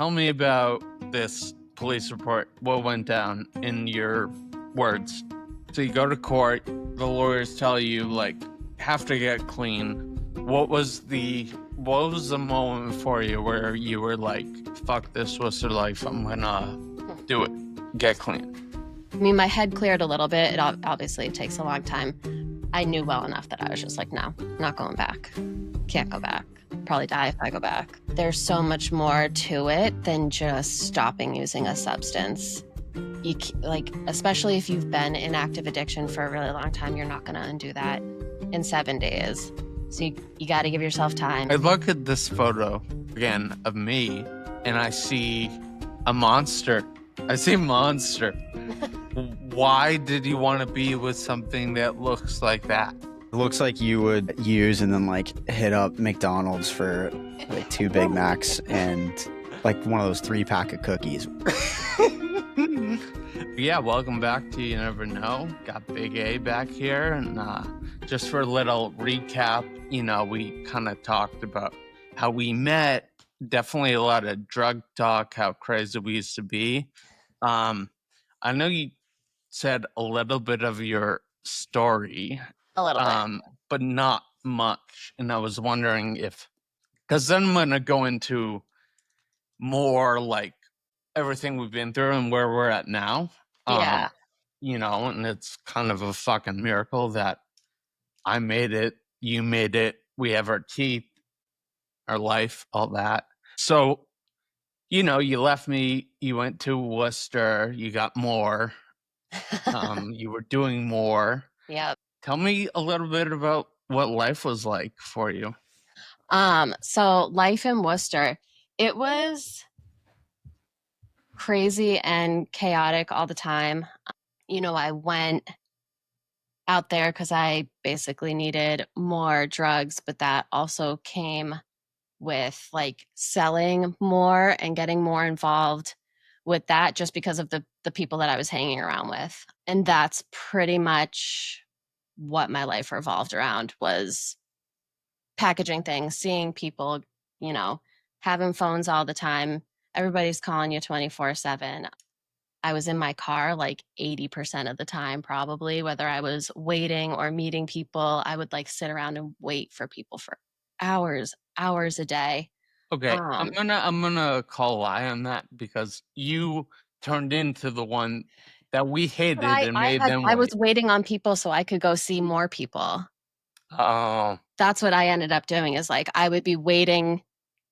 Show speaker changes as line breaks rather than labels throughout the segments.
Tell me about this police report. What went down in your words? So you go to court, the lawyers tell you like have to get clean. What was the moment for you where you were like, fuck this Worcester life, I'm gonna do it, get clean?
I mean, my head cleared a little bit. Obviously it takes a long time. I knew well enough that I was just like, no, not going back. Can't go back. Probably die if I go back. There's so much more to it than just stopping using a substance. Especially if you've been in active addiction for a really long time, you're not going to undo that in 7 days. So you got to give yourself time.
I look at this photo again of me and I see a monster. Why did you want to be with something that looks like that?
It looks like you would use and then like hit up McDonald's for like 2 Big Macs and like one of those 3-pack of cookies.
Yeah, welcome back to You Never Know. Got Big A back here. And just for a little recap, we kind of talked about how we met. Definitely a lot of drug talk, how crazy we used to be. I know you said a little bit of your story.
A little bit.
But not much. And I was wondering because then I'm going to go into more like everything we've been through and where we're at now.
Yeah.
And it's kind of a fucking miracle that I made it, you made it, we have our teeth, our life, all that. So, you left me, you went to Worcester, you got more, you were doing more.
Yep.
Tell me a little bit about what life was like for you.
So life in Worcester, it was crazy and chaotic all the time. I went out there because I basically needed more drugs, but that also came with like selling more and getting more involved with that just because of the people that I was hanging around with. And that's pretty much what my life revolved around, was packaging things, seeing people, having phones all the time. Everybody's calling you 24/7. I was in my car like 80% of the time, probably, whether I was waiting or meeting people. I would like sit around and wait for people for hours a day.
Okay, I'm gonna call a lie on that because you turned into the one that we hated and made them wait.
I was waiting on people so I could go see more people.
Oh.
That's what I ended up doing, is like I would be waiting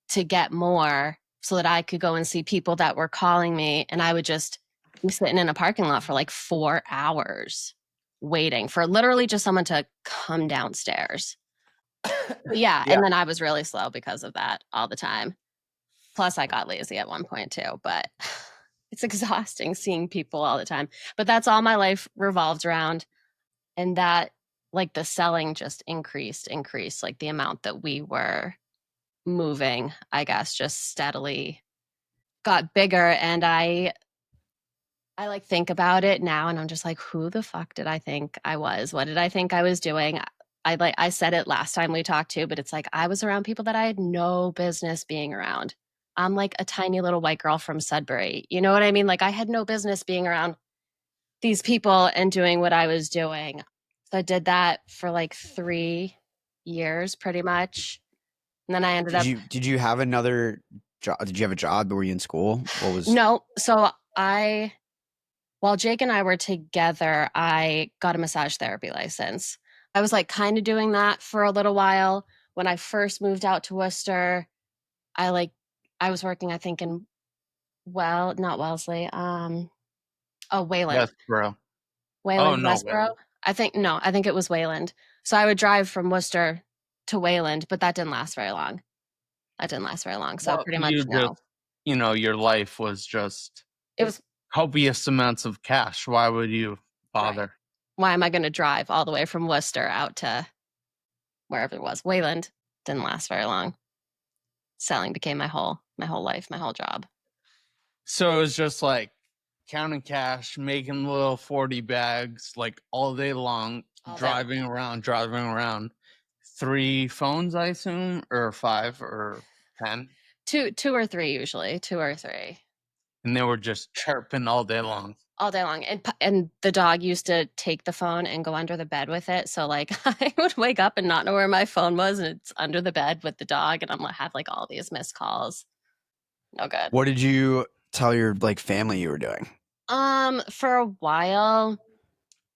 to get more so that I could go and see people that were calling me, and I would just be sitting in a parking lot for like 4 hours waiting for literally just someone to come downstairs. Yeah, and then I was really slow because of that all the time. Plus I got lazy at one point too, but it's exhausting seeing people all the time. But that's all my life revolved around. And that, like, the selling just increased, like the amount that we were moving, I guess, just steadily got bigger. And I like think about it now and I'm just like, who the fuck did I think I was? What did I think I was doing? I said it last time we talked too, but it's like I was around people that I had no business being around. I'm like a tiny little white girl from Sudbury. You know what I mean? Like I had no business being around these people and doing what I was doing. So I did that for like 3 years pretty much. And then I ended up...
Did you have another job? Did you have a job? Were you in school?
No. So while Jake and I were together, I got a massage therapy license. I was like kind of doing that for a little while. When I first moved out to Worcester, I was working, I think not Wellesley. Wayland.
Westboro.
Wayland, Westboro. I think it was Wayland. So I would drive from Worcester to Wayland, but that didn't last very long. So pretty much no.
Your life was just...
It was
copious amounts of cash. Why would you bother?
Right. Why am I going to drive all the way from Worcester out to wherever it was? Wayland. Didn't last very long. Selling became my whole life, my whole job.
So it was just like counting cash, making little 40 bags like all day long, driving around. 3 phones, I assume, or 5 or 10?
Two or three usually, 2 or 3
And they were just chirping all day long.
all day long. And the dog used to take the phone and go under the bed with it. So like I would wake up and not know where my phone was, and it's under the bed with the dog, and I'm gonna have like all these missed calls. No good.
What did you tell your like family you were doing?
For a while,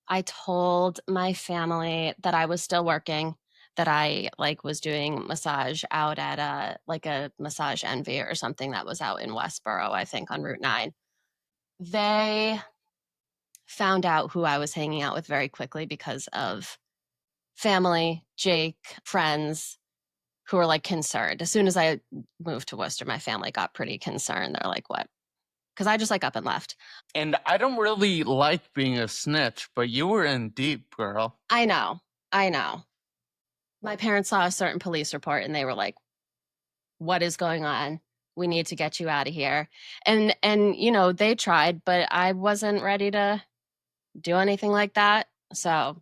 I told my family that I was still working, that I like was doing massage out at a Massage Envy or something that was out in Westboro, I think on Route 9. They found out who I was hanging out with very quickly because of family, Jake, friends who were like concerned. As soon as I moved to Worcester, my family got pretty concerned. They're like, what? Because I just like up and left.
And I don't really like being a snitch, but you were in deep, girl.
I know. My parents saw a certain police report and they were like, what is going on? We need to get you out of here. And you know, they tried, but I wasn't ready to do anything like that. So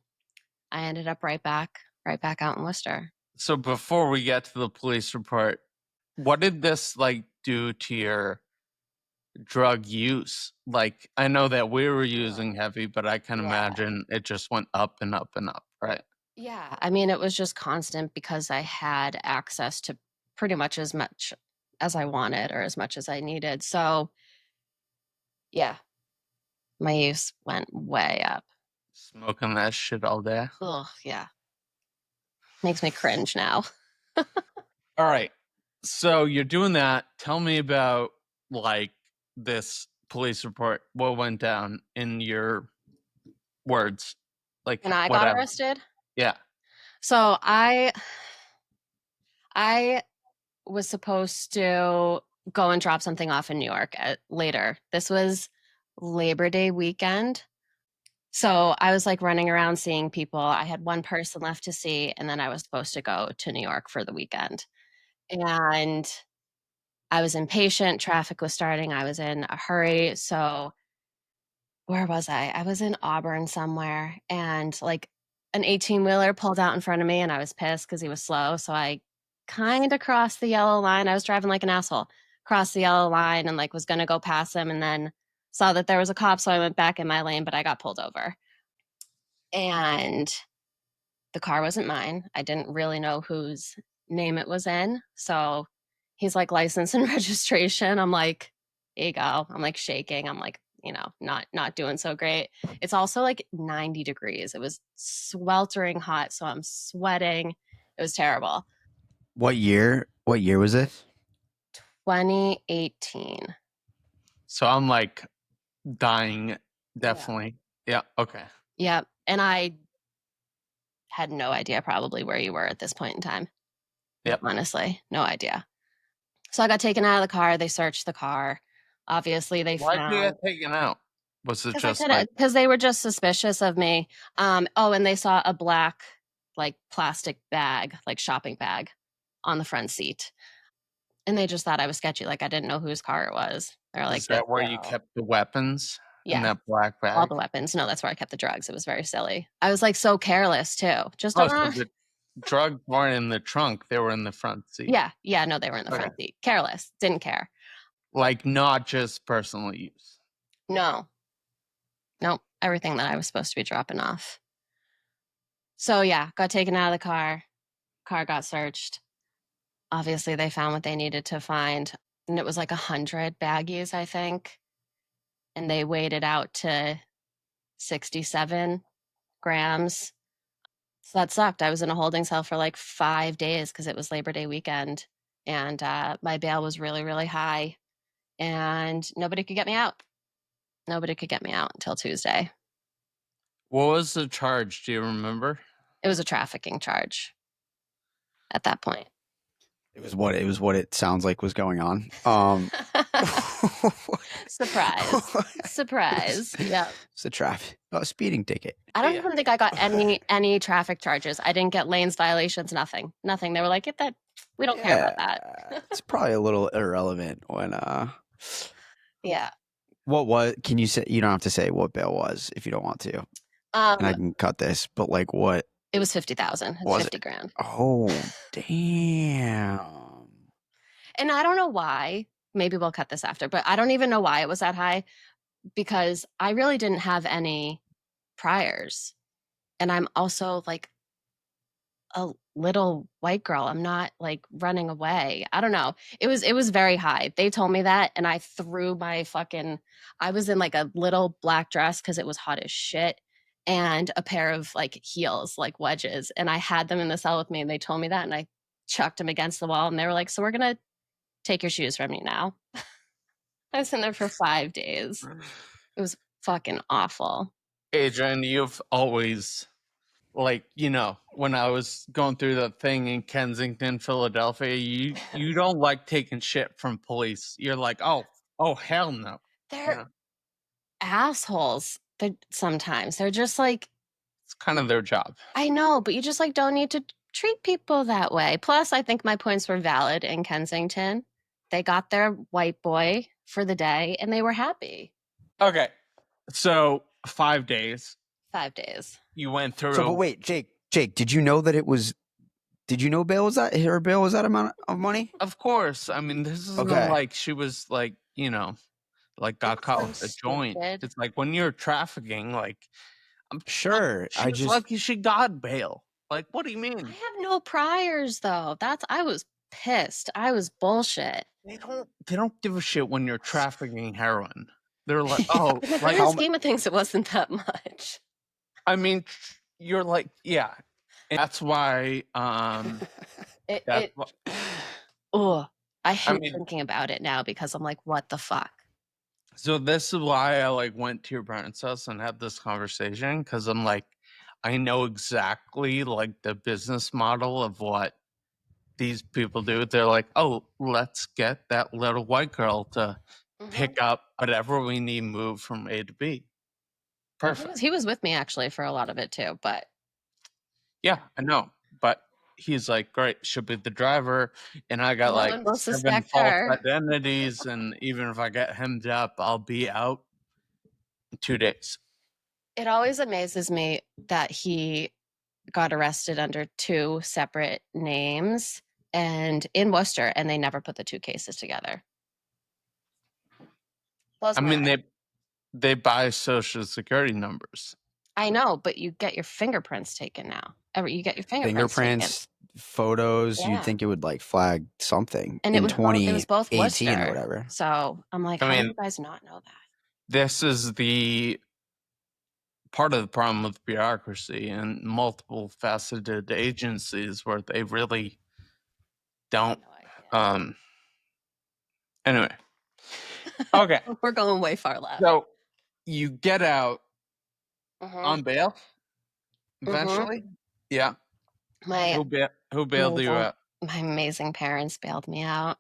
I ended up right back out in Worcester.
So before we get to the police report, what did this like do to your drug use? Like, I know that we were using heavy, but I can
Yeah.
imagine it just went up and up and up, right?
Yeah. I mean, it was just constant because I had access to pretty much as much as I wanted or as much as I needed. So yeah, my use went way up.
Smoking that shit all day.
Oh, yeah. Makes me cringe now.
All right. So you're doing that. Tell me about like this police report. What went down in your words? Like
When I got
whatever.
arrested.
Yeah.
So I was supposed to go and drop something off in New York later. This was Labor Day weekend. So I was like running around seeing people. I had one person left to see, and then I was supposed to go to New York for the weekend. And I was impatient. Traffic was starting. I was in a hurry. So where was I? I was in Auburn somewhere, and like an 18-wheeler pulled out in front of me, and I was pissed because he was slow. So I kind of crossed the yellow line. I was driving like an asshole, crossed the yellow line, and like was going to go past him, and then saw that there was a cop. So I went back in my lane, but I got pulled over. And the car wasn't mine. I didn't really know whose name it was in. So he's like, license and registration. I'm like, here you go. I'm like shaking. I'm like, you know, not doing so great. It's also like 90 degrees. It was sweltering hot, so I'm sweating. It was terrible.
What year was this?
2018.
So I'm like dying. Definitely. Yeah. Okay.
Yep. And I had no idea probably where you were at this point in time.
Yep.
Honestly, no idea. So I got taken out of the car. They searched the car. Obviously, they
Why'd you
found
get taken out? Was it just like
because they were just suspicious of me. Oh, and they saw a black like plastic bag, like shopping bag, on the front seat, and they just thought I was sketchy. Like I didn't know whose car it was. They're like,
is that
"This
where you
girl."
kept the weapons in
Yeah,
that black
all
bag?
the weapons. No, that's where I kept the drugs. It was very silly. I was like so careless too. Just
Oh, so the drugs weren't in the trunk; they were in the front seat.
yeah. No, they were in the front seat. Careless, didn't care.
Like not just personal use.
No, nope. Everything that I was supposed to be dropping off. So yeah, got taken out of the car. Car got searched. Obviously, they found what they needed to find, and it was like 100 baggies, I think. And they weighed it out to 67 grams. So that sucked. I was in a holding cell for like 5 days because it was Labor Day weekend, and my bail was really, really high, and nobody could get me out. Nobody could get me out until Tuesday.
What was the charge? Do you remember?
It was a trafficking charge at that point.
It was what it sounds like was going on.
Surprise. Yeah.
It's a speeding ticket.
I don't even think I got any traffic charges. I didn't get lanes violations, nothing. They were like, get that. We don't care about that.
It's probably a little irrelevant when
Yeah.
What was? Can you say? You don't have to say what bail was if you don't want to, and I can cut this. But like, what?
It was 50,000. It's 50 grand.
Oh, damn!
And I don't know why. Maybe we'll cut this after, but I don't even know why it was that high because I really didn't have any priors. And I'm also like a little white girl. I'm not like running away. I don't know. It was very high. They told me that and I threw my fucking I was in like a little black dress cuz it was hot as shit and a pair of like heels, like wedges, and I had them in the cell with me and they told me that and I chucked them against the wall and they were like, "So we're going to take your shoes from you now." I was in there for 5 days. It was fucking awful.
Adrian, you've always, like, when I was going through the thing in Kensington, Philadelphia, you don't like taking shit from police. You're like, oh hell no.
They're
Yeah,
assholes. Sometimes they're just like,
it's kind of their job.
I know, but you just like don't need to treat people that way. Plus, I think my points were valid in Kensington. They got their white boy for the day and they were happy.
Okay, so 5 days
5 days.
you went through.
So, but wait, Jake, did you know that it was? Did you know bail was that her bail was that amount of money?
Of course, I mean, this isn't
Okay.
like she was like, like got
It's
caught
so
with a joint.
stupid.
It's like when you're trafficking, like,
Sure.
she was lucky she got bail. Like, what do you
I
mean?
have no priors though. I was pissed. I was bullshit.
They don't give a shit when you're trafficking heroin. They're like, oh,
In the
like,
grand scheme of things, it wasn't that much.
I mean, you're like, yeah. And that's why, that's why,
Oh, I hate
mean,
thinking about it now because I'm like, what the fuck?
so this is why I like went to your parents' house and had this conversation, because I'm like, I know exactly like the business model of what these people do. They're like, oh, let's get that little white girl to pick up whatever we need moved from A to B. Perfect.
He was with me actually for a lot of it too, but
Yeah, I know. But he's like, great, she'll be the driver. And I got
no
like
one will
7
suspect
false
her.
identities. And even if I get hemmed up, I'll be out in 2 days.
It always amazes me that he got arrested under 2 separate names and in Worcester, and they never put the 2 cases together. Blows
I
my
mean,
mind.
they buy social security numbers.
I know, but you get your fingerprints taken now. You get your fingerprints
Fingerprints, photos.
taken.
You'd
Yeah.
think it would like flag something
And
in
it was both
2018
Worcester.
or whatever.
So I'm like,
I
how do
mean,
you guys not know that?
this is the part of the problem with bureaucracy and multiple faceted agencies where they really don't.
No idea.
Anyway, okay.
We're going way far left.
So you get out
Mhm.
on bail eventually. Yeah.
My
Who bailed you out?
my amazing parents bailed me out.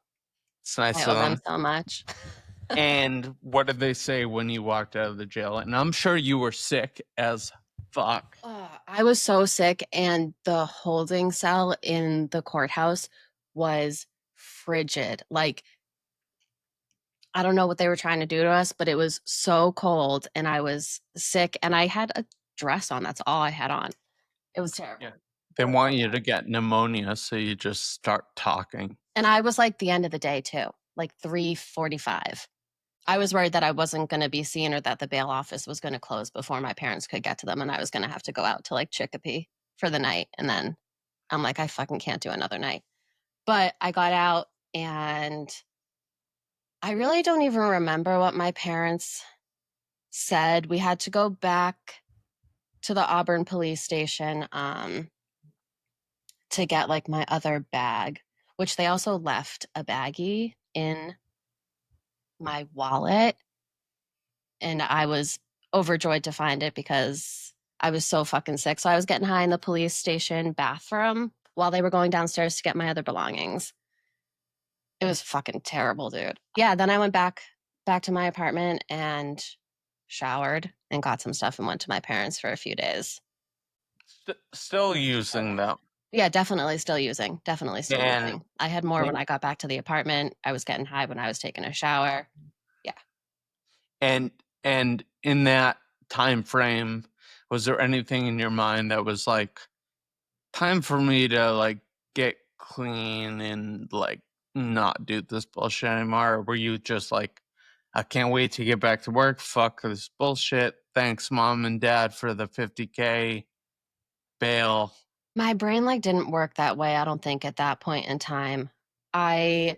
It's nice
I
of
owe them
them.
so much.
And what did they say when you walked out of the jail? And I'm sure you were sick as fuck.
I was so sick, and the holding cell in the courthouse was frigid. Like, I don't know what they were trying to do to us, but it was so cold, and I was sick, and I had a dress on. That's all I had on. It was terrible.
Yeah. They want you to get pneumonia, so you just start talking.
And I was like the end of the day too, like 3:45. I was worried that I wasn't going to be seen or that the bail office was going to close before my parents could get to them, and I was going to have to go out to like Chicopee for the night. And then I'm like, I fucking can't do another night. But I got out, and I really don't even remember what my parents said. We had to go back to the Auburn police station to get like my other bag, which they also left a baggie in my wallet. And I was overjoyed to find it because I was so fucking sick. So I was getting high in the police station bathroom while they were going downstairs to get my other belongings. It was fucking terrible, dude. Yeah, then I went back to my apartment and showered and got some stuff and went to my parents for a few days.
Still using them.
Yeah, definitely still using. Definitely still
And-
using. I had more when I got back to the apartment. I was getting high when I was taking a shower. Yeah.
And in that time frame, was there anything in your mind that was like, time for me to like get clean and like not do this bullshit anymore? Or were you just like, I can't wait to get back to work. Fuck this bullshit. Thanks, mom and dad, for the $50K bail.
My brain like didn't work that way, I don't think, at that point in time. I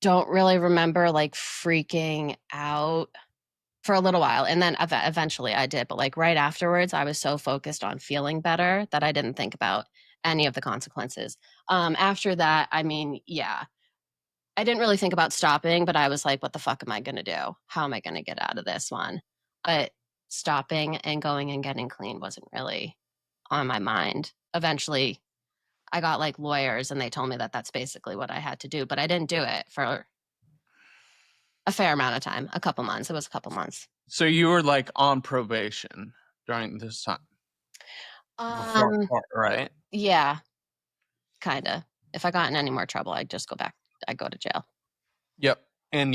don't really remember like freaking out for a little while, and then eventually I did, but like right afterwards I was so focused on feeling better that I didn't think about any of the consequences. After that, I mean, yeah, I didn't really think about stopping, but I was like, what the fuck am I going to do? How am I going to get out of this one? But stopping and going and getting clean wasn't really on my mind. Eventually I got like lawyers and they told me that that's basically what I had to do, but I didn't do it for a fair amount of time, a couple months. It was a couple months.
So you were like on probation during this time before
Um,
court, right?
yeah, kind of. If I got in any more trouble, I'd just go back. I'd go to jail.
Yep. And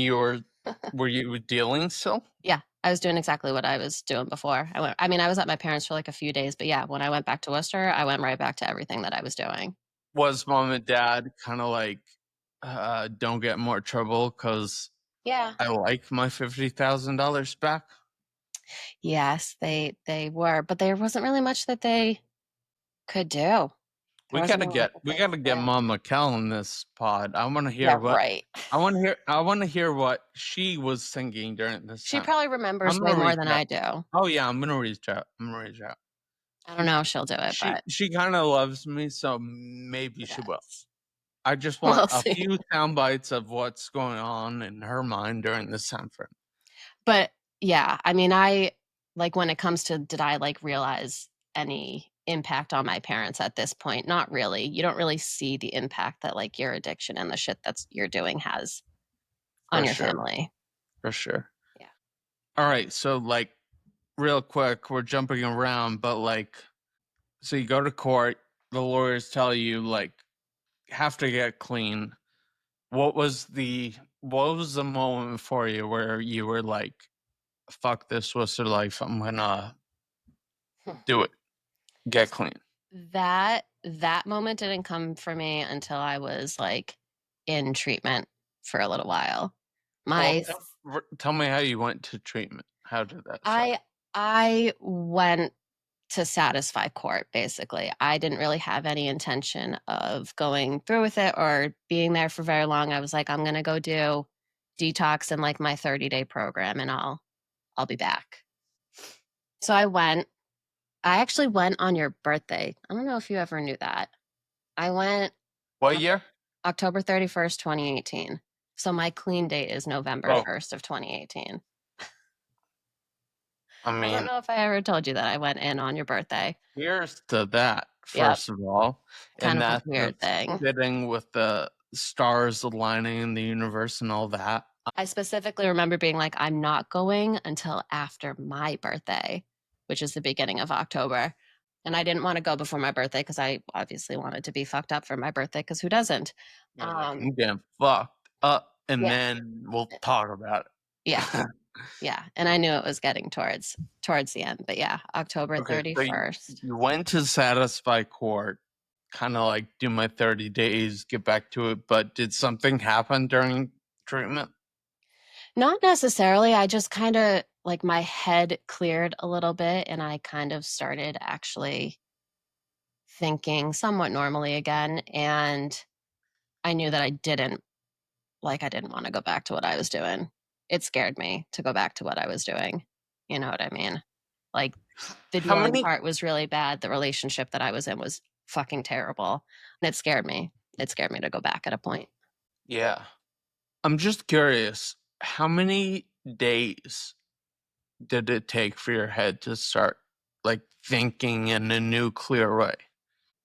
were you dealing still?
Yeah, I was doing exactly what I was doing before. I mean, I was at my parents' for like a few days, but yeah, when I went back to Worcester, I went right back to everything that I was doing.
Was mom and dad kind of like, don't get in more trouble because
Yeah.
I like my $50,000 back?
Yes, they were, but there wasn't really much that they could do. There
We
wasn't
gotta
really much
get
that
we
they
gotta
could
get
do.
Mom McKell in this pod.
Yeah, right.
I want to hear what she was thinking during this
She
time.
probably
I'm
remembers way
gonna
more
reach
than
out.
I do.
Oh yeah, I'm gonna reach out. I'm gonna reach out.
I don't know if she'll do it, but
She kind of loves me, so maybe she will.
yes.
I just want
We'll
a
see.
few sound bites of what's going on in her mind during this time frame.
But yeah, I mean, I like when it comes to did I like realize any impact on my parents at this point? Not really. You don't really see the impact that like your addiction and the shit that's you're doing has on
For
your
sure.
family.
For sure.
Yeah.
All right, so like real quick, we're jumping around, but like, so you go to court, the lawyers tell you like have to get clean. What was the moment for you where you were like, fuck this Worcester life, I'm gonna do it, get clean?
That moment didn't come for me until I was like in treatment for a little while.
Well,
My
tell me how you went to treatment. How did that start?
I went to satisfy court, basically. I didn't really have any intention of going through with it or being there for very long. I was like, I'm gonna go do detox and like my 30-day program and I'll be back. So I went. I actually went on your birthday. I don't know if you ever knew that. I went
What year?
October 31st, 2018. So my clean date is November
Oh,
1st of 2018.
I
I don't
mean,
know if I ever told you that I went in on your birthday.
here's to that,
Yep,
first of all.
kind
And
of a
that's
weird thing.
fitting with the stars aligning in the universe and all that.
I specifically remember being like, I'm not going until after my birthday, which is the beginning of October. And I didn't want to go before my birthday because I obviously wanted to be fucked up for my birthday because who doesn't?
You're like,
Um,
I'm getting fucked up, and
yeah,
then we'll talk about
yeah,
it.
yeah. And I knew it was getting towards the end. But yeah, October
Okay, so
31st.
you went to satisfy court, kind of like do my 30 days, get back to it. But did something happen during treatment?
Not necessarily. I just kind of like my head cleared a little bit and I kind of started actually thinking somewhat normally again. And I knew that I didn't want to go back to what I was doing. It scared me to go back to what I was doing. You know what I mean? Like the
How
dealing
many?
part was really bad. The relationship that I was in was fucking terrible. And it scared me. It scared me to go back at a point.
Yeah. I'm just curious, how many days did it take for your head to start like thinking in a new, clear way?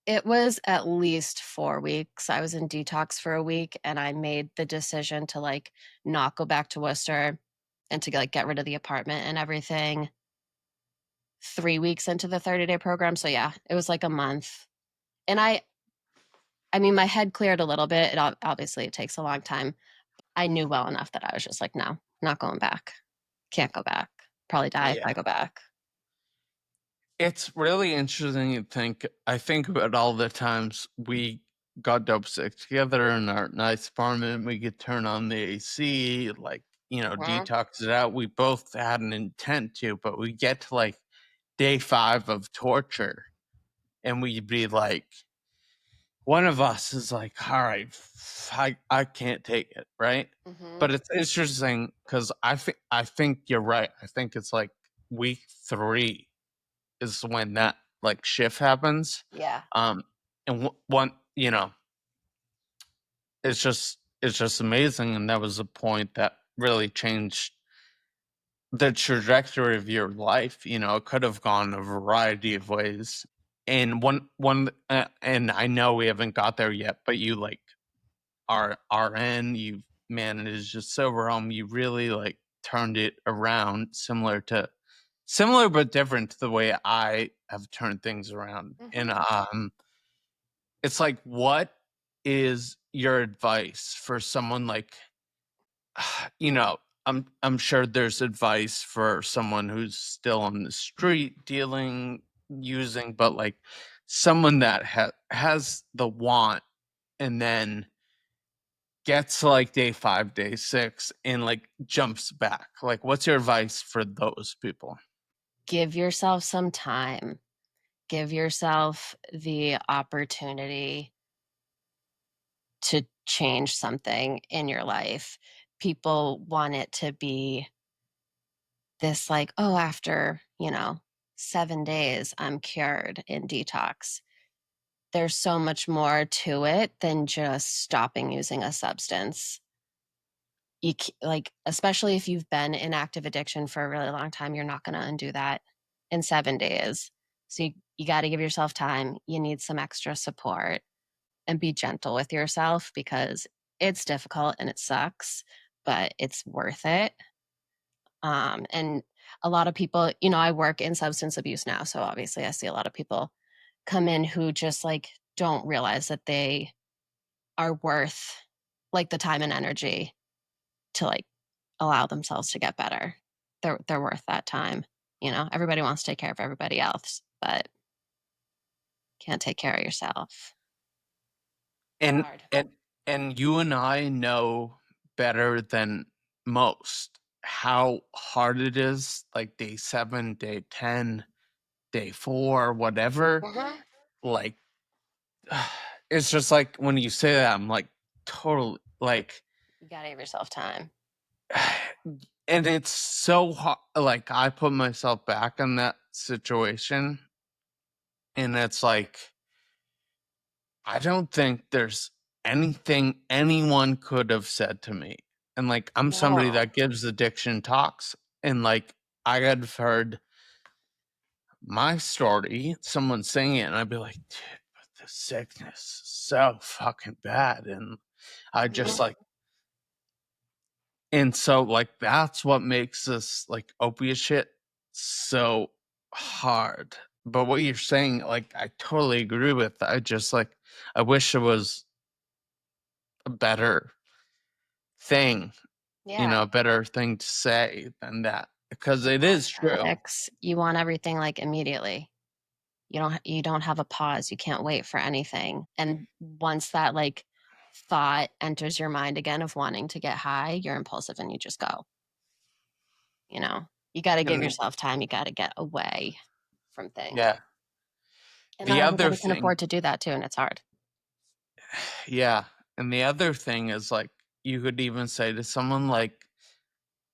It was at least 4 weeks. I was in detox for a week and I made the decision to like not go back to Worcester and to like get rid of the apartment and everything 3 weeks into the 30-day program. So yeah, it was like a month. And I mean my head cleared a little bit. Obviously it takes a long time. I knew well enough that I was just like no, not going back. Can't go back. Probably die if
Yeah.
I go back.
It's really interesting to think. I think about all the times we got dope sick together in our nice apartment. We could turn on the AC, like, detox it out. We both had an intent to, but we get to like day 5 of torture and we'd be like, one of us is like, all right, I can't take it, right? But it's interesting because I think you're right. I think it's like week 3 is when that like shift happens.
Yeah.
And one, it's just amazing, and that was a point that really changed the trajectory of your life. It could have gone a variety of ways. And and I know we haven't got there yet, but you like are RN, you've managed a sober home, you really like turned it around, similar but different to the way I have turned things around. And it's like, what is your advice for someone like, you know, I'm sure there's advice for someone who's still on the street dealing, using, but like someone that has the want and then gets to like day 5, day 6, and like jumps back. Like, what's your advice for those people?
Give yourself some time. Give yourself the opportunity to change something in your life. People want it to be this like, oh, after, 7 days, I'm cured in detox. There's so much more to it than just stopping using a substance. Like, especially if you've been in active addiction for a really long time, you're not going to undo that in 7 days. So you got to give yourself time. You need some extra support and be gentle with yourself because it's difficult and it sucks, but it's worth it. And a lot of people, I work in substance abuse now. So obviously I see a lot of people come in who just like don't realize that they are worth like the time and energy to like allow themselves to get better. They're worth that time. Everybody wants to take care of everybody else, but can't take care of yourself.
And
Hard.
and you and I know better than most how hard it is, like day 7, day 10, day 4, whatever. Like, it's just like when you say that, I'm like, totally like,
You gotta give yourself time.
and it's so hard. Like, I put myself back in that situation, and it's like, I don't think there's anything anyone could have said to me. And like, I'm somebody
No.
that gives addiction talks, and like, I had heard my story, someone saying it, and I'd be like, dude, but the sickness is so fucking bad. And I just like, and so like, that's what makes this like opiate shit so hard. But what you're saying, like, I totally agree with. I just like, I wish it was a better thing,
Yeah.
a better thing to say than that, because it is true.
Addicts, you want everything like immediately. You don't have a pause. You can't wait for anything. And once that like thought enters your mind again of wanting to get high, you're impulsive and you just go. You got to give
And
yourself time. You got to get away from things.
yeah,
And
the
not
other
everybody can
thing,
afford to do that too, and it's hard.
yeah, and the other thing is like, you could even say to someone like,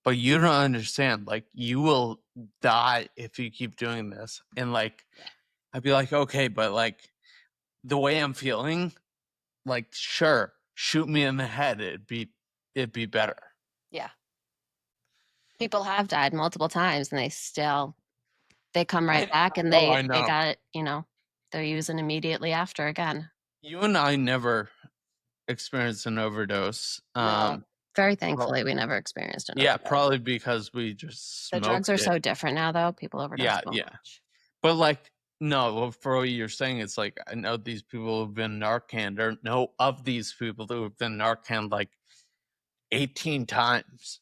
but you don't understand, like, you will die if you keep doing this. And like, I'd be like, okay, but like, the way I'm feeling, like, sure, shoot me in the head, it'd be better.
Yeah. People have died multiple times and they come right back and
Oh,
they
I
they
know.
got, they're using immediately after again.
You and I never experienced an overdose.
No. Very
Well,
thankfully we never experienced an
yeah,
overdose.
probably because we just
The drugs
smoked
are
it.
so different now though. People overdose
Yeah,
so
yeah.
much.
But like, no, well, for what you're saying, it's like, I know these people who've been Narcan, or know of these people who have been Narcan like 18 times,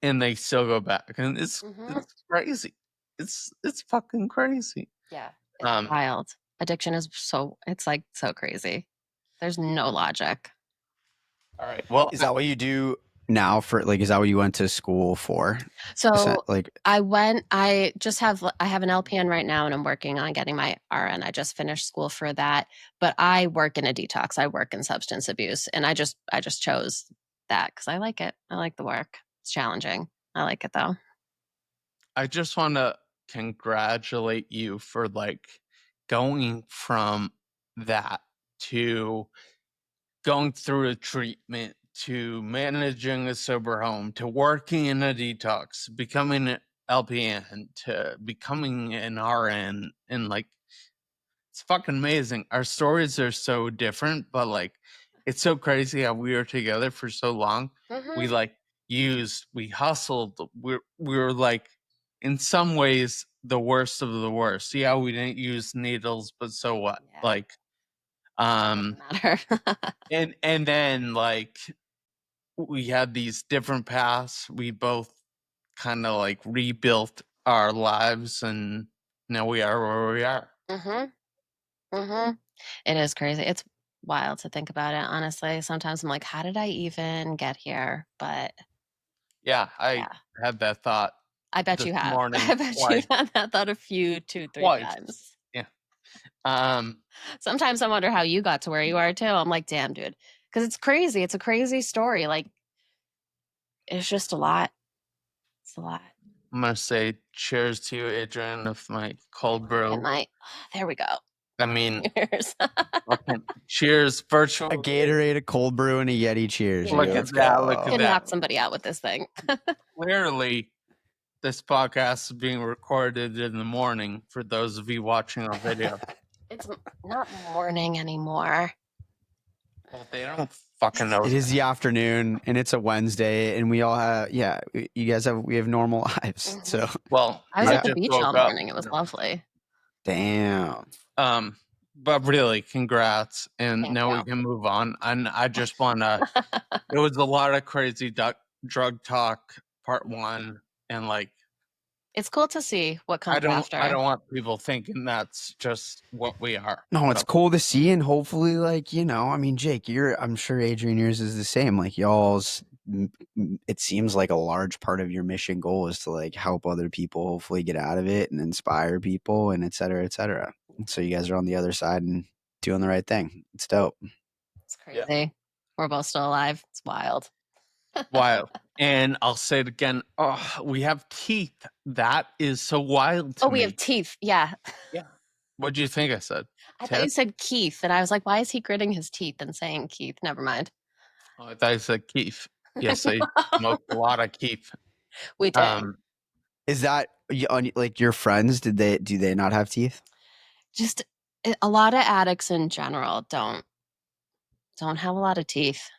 and they still go back, and it's crazy. It's fucking crazy.
Yeah. It's wild. Addiction is it's like so crazy. There's no logic.
All right. Well,
Is that what you do now for like, is that what you went to school for?
So
Like,
I have an LPN right now and I'm working on getting my RN. I just finished school for that, but I work in a detox. I work in substance abuse and I just chose that cuz I like it. I like the work. It's challenging. I like it though.
I just want to congratulate you for like going from that to going through a treatment to managing a sober home to working in a detox, becoming an LPN to becoming an RN, and like it's fucking amazing. Our stories are so different, but like it's so crazy how we were together for so long. We like we hustled. We were like in some ways the worst of the worst. Yeah, we didn't use needles, but so what?
Yeah.
Like
Doesn't matter.
and then like we had these different paths. We both kind of like rebuilt our lives and now we are where we are.
Mhm. Mhm. It is crazy. It's wild to think about it, honestly. Sometimes I'm like, how did I even get here? But
Yeah, I
yeah,
had that thought
I bet
this
you have.
morning
I bet
twice.
you've had that thought a few, 2, 3
Twice.
times.
Yeah.
Sometimes I wonder how you got to where you are too. I'm like, damn, dude. Because it's crazy. It's a crazy story. Like, it's just a lot. It's a lot.
I'm gonna say cheers to you, Adrienne, of my cold brew.
And there we go.
I mean,
Cheers.
fucking cheers, virtual.
a Gatorade, a cold brew, and a Yeti. Cheers.
Look
Yeah,
at
let's
that! Look
go.
at
Can
that!
knock somebody out with this thing.
Clearly, this podcast is being recorded in the morning for those of you watching on video.
It's not morning anymore.
Well, they don't fucking know.
It is the afternoon, and it's a Wednesday, and we all have we have normal lives.
Mhm.
So
Well,
I was
I
at the
just
beach
woke
all
up.
morning. It was lovely.
damn.
But really, congrats, and
Thank
now we
you.
can move on. And I just wanna. It was a lot of crazy drug talk, part one, and like
It's cool to see what
I
comes
don't
after.
want people thinking that's just what we are.
No, it's
So,
cool to see, and hopefully, like I mean, Jake, I'm sure Adrian, yours is the same. Like y'all's, it seems like a large part of your mission goal is to like help other people, hopefully get out of it and inspire people, and et cetera, et cetera. So you guys are on the other side and doing the right thing. It's dope.
It's
Yeah.
crazy. We're both still alive. It's wild.
wild. And I'll say it again. Oh, we have teeth. That is so wild to
Oh,
me.
we have teeth. Yeah.
Yeah. What do you think I said?
I thought you
Ted?
said Keith, and I was like, why is he gritting his teeth and saying Keith? Never mind.
Oh, I thought you said Keith. Yes, I smoked a lot of Keith.
We did.
Is that like your friends? Do they not have teeth?
Just a lot of addicts in general don't have a lot of teeth.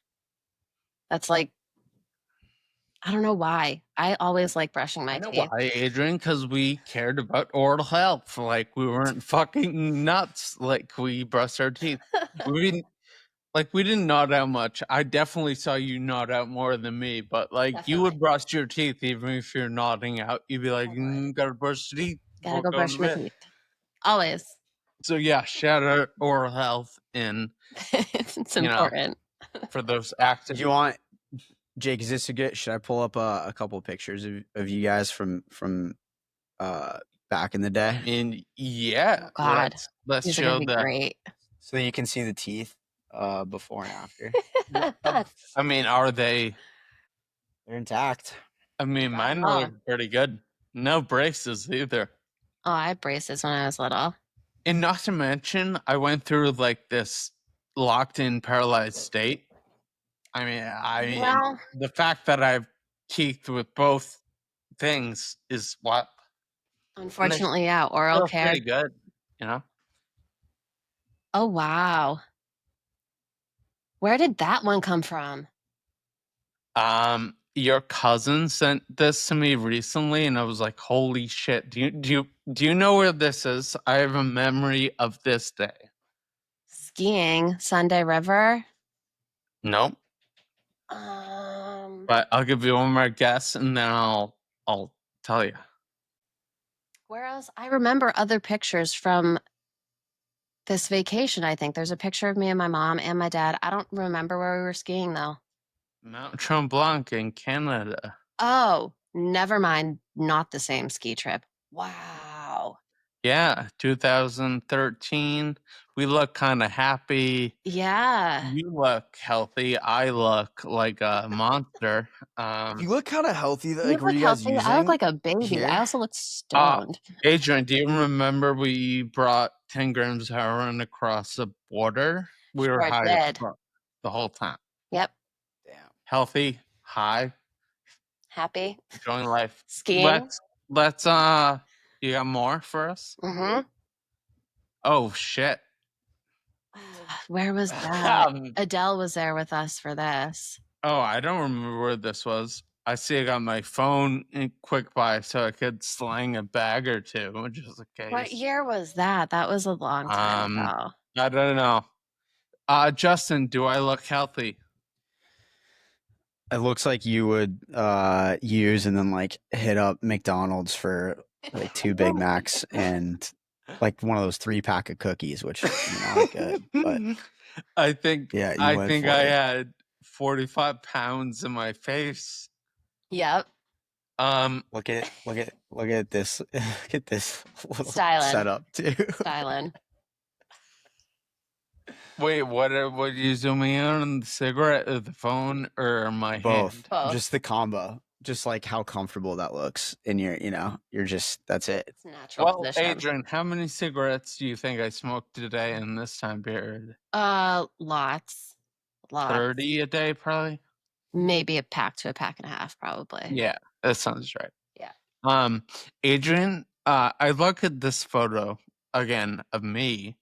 That's like, I don't know why. I always like brushing my
I know
teeth.
why, Adrian, because we cared about oral health. Like we weren't fucking nuts. Like we brushed our teeth. We didn't nod out much. I definitely saw you nod out more than me, but like you
Definitely.
would brush your teeth even if you're nodding out. You'd be like,
I would.
gotta brush your teeth
Gotta
before
go
going
brush
to
my
bed.
teeth. Always.
So yeah, shout out oral health and
It's
you know
important.
for those
Do
active.
you want Jake? Is this a good? Should I pull up a couple of pictures of you guys from back in the day,
And yeah,
Oh God.
let's
These are gonna
show
be
the.
great.
so you can see the teeth before and after?
I mean, are they?
They're intact.
I mean,
Right
mine
on.
look pretty good. No braces either.
Oh, I had braces when I was little.
And not to mention, I went through like this locked in paralyzed state. I mean,
Well,
the fact that I've teeth with both things is what. And they're
unfortunately, yeah, oral
still
care.
pretty good, you know?
Oh wow. Where did that one come from?
Your cousin sent this to me recently, and I was like, "Holy shit! Do you know where this is? I have a memory of this day."
Skiing, Sunday River.
Nope. But I'll give you one more guess, and then I'll tell you.
Where else? I remember other pictures from This vacation, I think. There's a picture of me and my mom and my dad. I don't remember where we were skiing, though.
Mount Tremblant in Canada.
Oh, never mind. Not the same ski trip. Wow.
Yeah, 2013. We look kind of happy.
Yeah.
You look healthy. I look like a monster.
You look kind of healthy.
You
Like,
look
were you guys
healthy. I look
using
like a baby.
here?
I also look stoned.
Adrienne, do you remember we brought 10 grams of heroin across the border? We were
Sure
high as
did.
fuck the whole time.
Yep.
Damn.
Healthy, high,
Happy.
enjoying life.
Skiing.
Let's you got more for us?
Mm-hmm.
Oh shit.
Where was that?
Um,
Adele was there with us for this.
Oh, I don't remember where this was. I see I got my phone in quick buy so I could slang a bag or two, just in case.
What year was that? That was a long time ago.
I don't know. Justin, do I look healthy?
It looks like you would use and then like hit up McDonald's for like 2 Big Macs and like one of those 3-pack of cookies, which aren't good. But
I think
yeah, you
I
went
think
for
I
it.
had 45 pounds in my face.
Yep.
Look at this. Look at this little
Styling.
setup too.
Styling.
Wait, what are you zooming in on? The cigarette or the phone or my
Both.
hand?
Both.
Just the combo. Just like how comfortable that looks in your, you're just, that's it.
It's natural
Well,
position.
Adrienne, how many cigarettes do you think I smoked today in this time period?
Lots.
30 a day, probably?
Maybe a pack to a pack and a half, probably.
Yeah, that sounds right.
Yeah.
Adrienne, I look at this photo again of me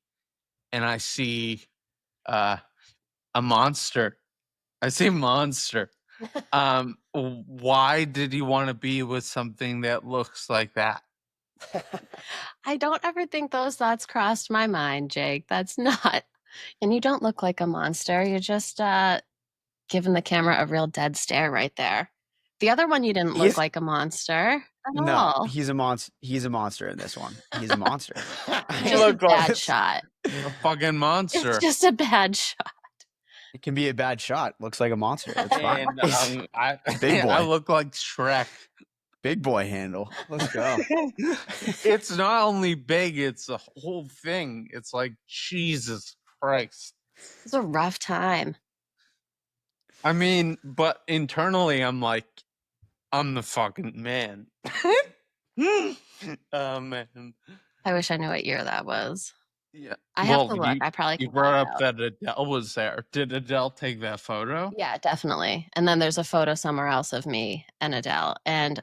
and I see a monster. I see monster. Why did you want to be with something that looks like that?
I don't ever think those thoughts crossed my mind, Jake. That's not. And you don't look like a monster. You're just giving the camera a real dead stare right there. The other one, you didn't look like a monster at
No,
all.
he's a monster. He's a monster in this one. He's a monster.
Just a bad shot.
A fucking monster.
It's just a bad shot.
It can be a bad shot. Looks like a monster. It's fine.
And
Big boy.
I look like Shrek.
Big boy handle. Let's go.
It's not only big, it's the whole thing. It's like, Jesus Christ.
It's a rough time.
I mean, but internally, I'm like, I'm the fucking man. Oh, man.
I wish I knew what year that was.
Yeah.
I have to look. I probably
You
can
brought
find
up
out.
that Adele was there. Did Adele take that photo?
Yeah, definitely. And then there's a photo somewhere else of me and Adele. And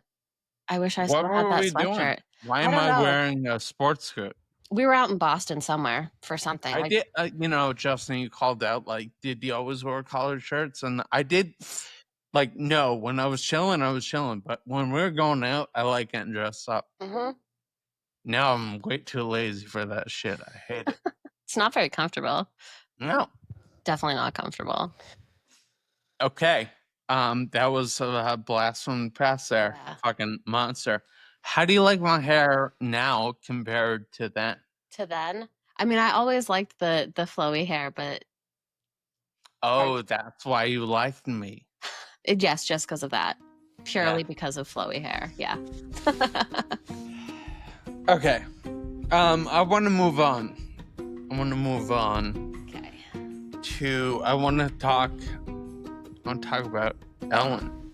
I wish I still
What
had
were
that
we
sweatshirt.
doing? Why
I
am
don't
I
know.
wearing a sports coat?
We were out in Boston somewhere for something.
I did, Justin, you called out, like, did you always wear collared shirts? And I did, like, no, when I was chilling, But when we were going out, I like getting dressed up.
Mm-hmm.
Now I'm way too lazy for that shit. I hate it.
It's not very comfortable.
No.
Definitely not comfortable.
Okay. That was a blast from the past there.
Yeah.
Fucking monster. How do you like my hair now compared to then?
To then, I mean, I always liked the flowy hair, but
Oh, that's why you liked me.
yes, just because of that. Purely because of flowy hair. Yeah.
Okay. I want to move on.
Okay.
I want to talk about Ellen.